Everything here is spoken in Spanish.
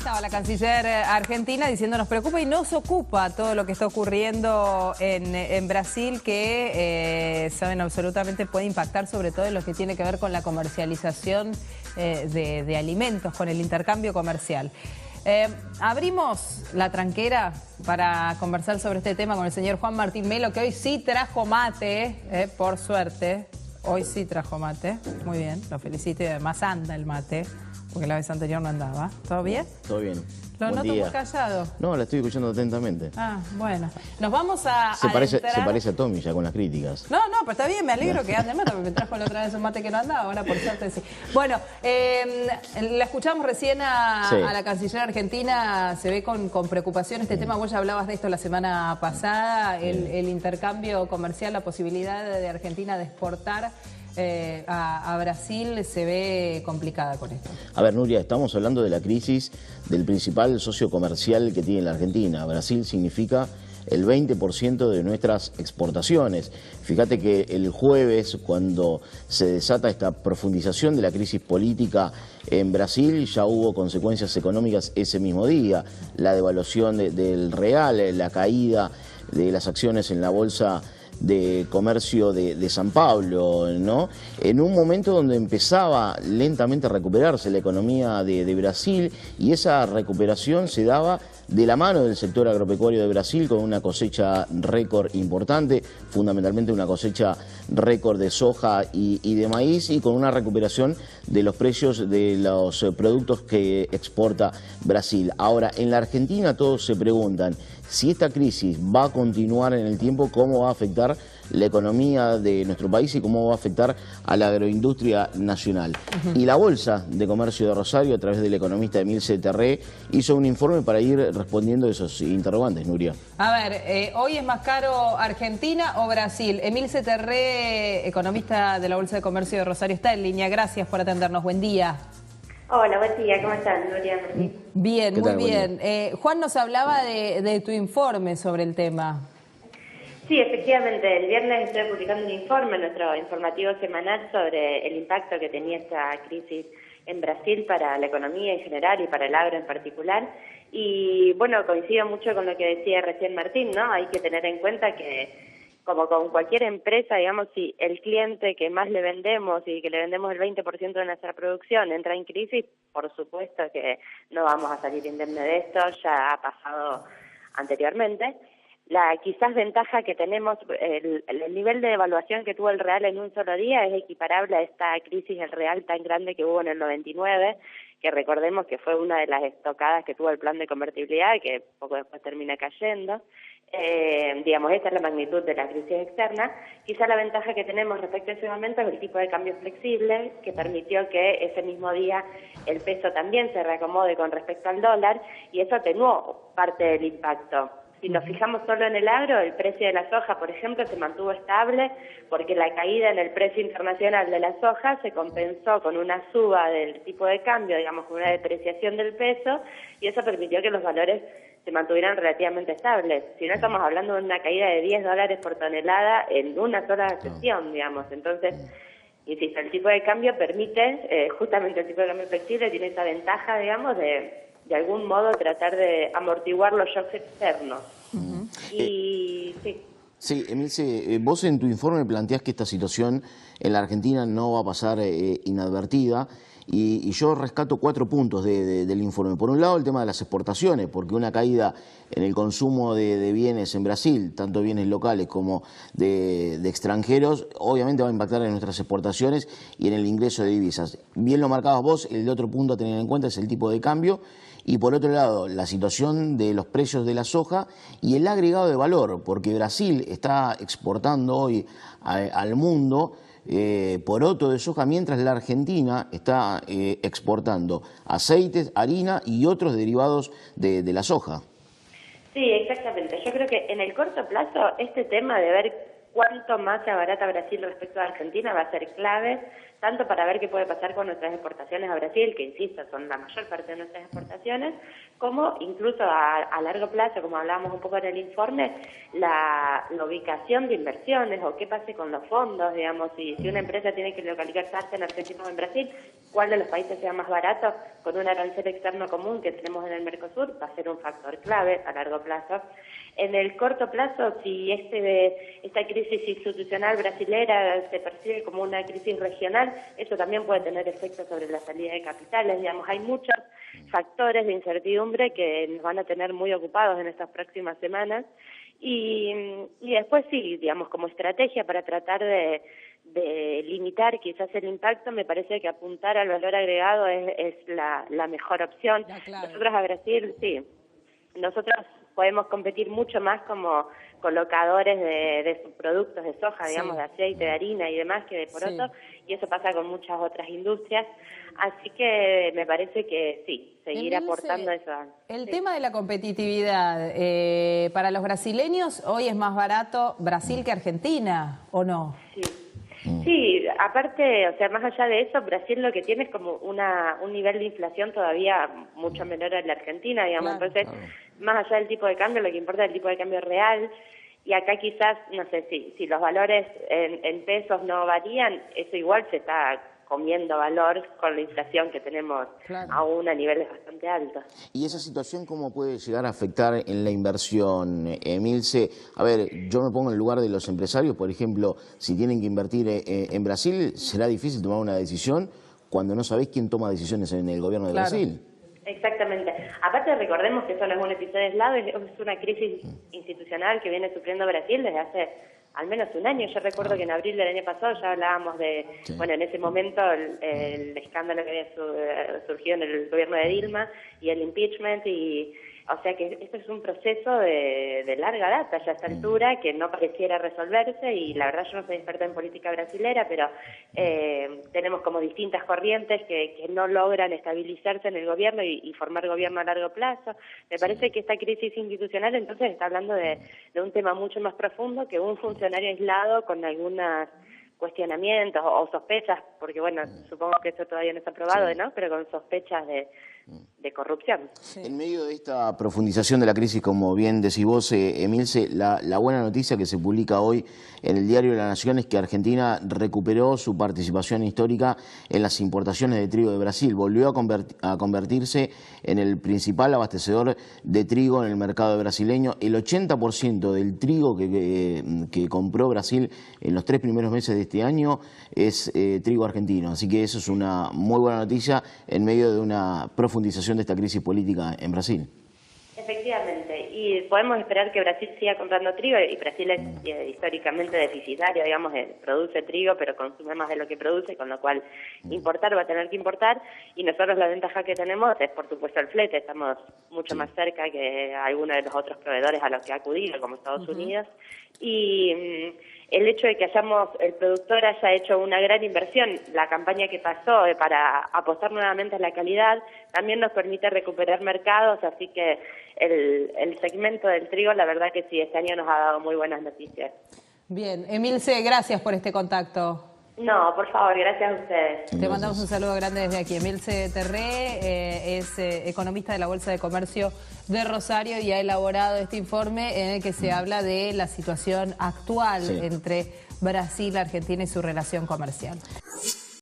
Estaba la canciller argentina diciendo nos preocupa y nos ocupa todo lo que está ocurriendo en Brasil, que saben absolutamente puede impactar sobre todo en lo que tiene que ver con la comercialización de alimentos, con el intercambio comercial. Abrimos la tranquera para conversar sobre este tema con el señor Juan Martín Melo, que hoy sí trajo mate, por suerte. Hoy sí trajo mate. Muy bien, lo felicito y además anda el mate, porque la vez anterior no andaba. ¿Todo bien? Todo bien. Lo noto muy callado. No, la estoy escuchando atentamente. Ah, bueno. Nos vamos a se parece a Tommy ya con las críticas. No, pero está bien, me alegro que ande mate, porque me trajo la otra vez un mate que no andaba, ahora por suerte sí. Bueno, la escuchamos recién a la canciller argentina, se ve con preocupación este tema. Vos ya hablabas de esto la semana pasada, el intercambio comercial, la posibilidad de Argentina de exportar a Brasil se ve complicada con esto. A ver, Nuria, estamos hablando de la crisis del principal socio comercial que tiene la Argentina. Brasil significa el 20% de nuestras exportaciones. Fíjate que el jueves, cuando se desata esta profundización de la crisis política en Brasil, ya hubo consecuencias económicas ese mismo día. La devaluación del real, la caída de las acciones en la bolsa de comercio de San Pablo, ¿no? En un momento donde empezaba lentamente a recuperarse la economía de Brasil, y esa recuperación se daba de la mano del sector agropecuario de Brasil, con una cosecha récord importante, fundamentalmente una cosecha récord de soja y de maíz, y con una recuperación de los precios de los productos que exporta Brasil. Ahora, en la Argentina todos se preguntan si esta crisis va a continuar en el tiempo, cómo va a afectar la economía de nuestro país y cómo va a afectar a la agroindustria nacional. Y la Bolsa de Comercio de Rosario, a través del economista Emilce Terré, hizo un informe para ir respondiendo a esos interrogantes, Nuria. A ver, ¿hoy es más caro Argentina o Brasil? Emilce Terré, economista de la Bolsa de Comercio de Rosario, está en línea. Gracias por atendernos. Buen día. Hola, buen día. ¿Cómo estás, Nuria? Bien, muy bien. Juan nos hablaba de tu informe sobre el tema. Sí, efectivamente. El viernes estoy publicando un informe, nuestro informativo semanal, sobre el impacto que tenía esta crisis en Brasil para la economía en general y para el agro en particular. Y bueno, coincido mucho con lo que decía recién Martín, ¿no? Hay que tener en cuenta que, como con cualquier empresa, digamos, si el cliente que más le vendemos y que le vendemos el 20% de nuestra producción entra en crisis, por supuesto que no vamos a salir indemne de esto, ya ha pasado anteriormente. La quizás ventaja que tenemos, el nivel de devaluación que tuvo el real en un solo día es equiparable a esta crisis del real tan grande que hubo en el 99, que recordemos que fue una de las estocadas que tuvo el plan de convertibilidad y que poco después termina cayendo. Digamos, esta es la magnitud de la crisis externa. Quizá la ventaja que tenemos respecto a ese momento es el tipo de cambio flexible, que permitió que ese mismo día el peso también se reacomode con respecto al dólar, y eso atenuó parte del impacto. Si nos fijamos solo en el agro, el precio de la soja, por ejemplo, se mantuvo estable porque la caída en el precio internacional de la soja se compensó con una suba del tipo de cambio, digamos, con una depreciación del peso, y eso permitió que los valores se mantuvieran relativamente estables. Si no, estamos hablando de una caída de $10 por tonelada en una sola sesión, digamos. Entonces, insisto, el tipo de cambio permite, justamente el tipo de cambio flexible tiene esa ventaja, digamos, de algún modo tratar de amortiguar los shocks externos. Y sí. Sí, Emilce, vos en tu informe planteás que esta situación en la Argentina no va a pasar inadvertida, y yo rescato 4 puntos del informe. Por un lado, el tema de las exportaciones, porque una caída en el consumo de bienes en Brasil, tanto bienes locales como de extranjeros, obviamente va a impactar en nuestras exportaciones y en el ingreso de divisas. Bien lo marcabas vos, el otro punto a tener en cuenta es el tipo de cambio, y por otro lado, la situación de los precios de la soja y el agregado de valor, porque Brasil está exportando hoy al mundo poroto de soja, mientras la Argentina está exportando aceites, harina y otros derivados de la soja. Sí, exactamente. Yo creo que en el corto plazo este tema de ver cuánto más se abarata Brasil respecto a Argentina va a ser clave, tanto para ver qué puede pasar con nuestras exportaciones a Brasil, que insisto, son la mayor parte de nuestras exportaciones, como incluso a largo plazo, como hablábamos un poco en el informe, la ubicación de inversiones o qué pase con los fondos, digamos, si una empresa tiene que localizarse en Argentina o en Brasil, cuál de los países sea más barato, con un arancel externo común que tenemos en el Mercosur, va a ser un factor clave a largo plazo. En el corto plazo, si esta crisis institucional brasilera se percibe como una crisis regional, eso también puede tener efectos sobre la salida de capitales. Digamos, hay muchos factores de incertidumbre que nos van a tener muy ocupados en estas próximas semanas. Y después sí, digamos, como estrategia para tratar de limitar quizás el impacto, me parece que apuntar al valor agregado es la mejor opción. Nosotros a Brasil, sí, nosotros podemos competir mucho más como colocadores de subproductos de soja, digamos, de aceite, de harina y demás que de poroto, y eso pasa con muchas otras industrias. Así que me parece que sí, seguir aportando eso. El tema de la competitividad, para los brasileños, hoy es más barato Brasil que Argentina, ¿o no? Sí. Sí, aparte, o sea, más allá de eso, Brasil lo que tiene es como un nivel de inflación todavía mucho menor a la Argentina, digamos. Entonces, más allá del tipo de cambio, lo que importa es el tipo de cambio real. Y acá quizás, no sé, si los valores en pesos no varían, eso igual se está comiendo valor con la inflación que tenemos aún a niveles bastante altos. ¿Y esa situación cómo puede llegar a afectar en la inversión, Emilce? A ver, yo me pongo en el lugar de los empresarios, por ejemplo, si tienen que invertir en Brasil, será difícil tomar una decisión cuando no sabés quién toma decisiones en el gobierno de Brasil. Exactamente. Aparte recordemos que eso no es un episodio aislado, es una crisis institucional que viene sufriendo Brasil desde hace al menos un año. Yo recuerdo que en abril del año pasado ya hablábamos de, bueno, en ese momento el escándalo que había surgido en el gobierno de Dilma y el impeachment, y o sea que esto es un proceso de larga data ya a esta altura que no pareciera resolverse, y la verdad yo no soy experta en política brasilera, pero tenemos como distintas corrientes que no logran estabilizarse en el gobierno y formar gobierno a largo plazo. Me parece que esta crisis institucional entonces está hablando de un tema mucho más profundo que un funcionario aislado con algunos cuestionamientos o sospechas, porque bueno, supongo que eso todavía no está aprobado, ¿no? Pero con sospechas de corrupción. En medio de esta profundización de la crisis, como bien decís vos, Emilce, la buena noticia que se publica hoy en el diario de La Nación es que Argentina recuperó su participación histórica en las importaciones de trigo de Brasil. Volvió a convertirse en el principal abastecedor de trigo en el mercado brasileño. El 80% del trigo que compró Brasil en los 3 primeros meses de este año es trigo argentino. Así que eso es una muy buena noticia en medio de una profundización de esta crisis política en Brasil. Efectivamente, y podemos esperar que Brasil siga comprando trigo, y Brasil es históricamente deficitario, digamos, produce trigo pero consume más de lo que produce, con lo cual importar va a tener que importar, y nosotros la ventaja que tenemos es por supuesto el flete, estamos mucho más cerca que algunos de los otros proveedores a los que ha acudido, como Estados Unidos, y el hecho de que el productor haya hecho una gran inversión, la campaña que pasó para apostar nuevamente a la calidad, también nos permite recuperar mercados, así que el segmento del trigo, la verdad que sí, este año nos ha dado muy buenas noticias. Bien, Emilce, gracias por este contacto. No, por favor, gracias a ustedes. Te mandamos un saludo grande desde aquí. Emilce Terré es economista de la Bolsa de Comercio de Rosario y ha elaborado este informe en el que se habla de la situación actual entre Brasil, Argentina y su relación comercial.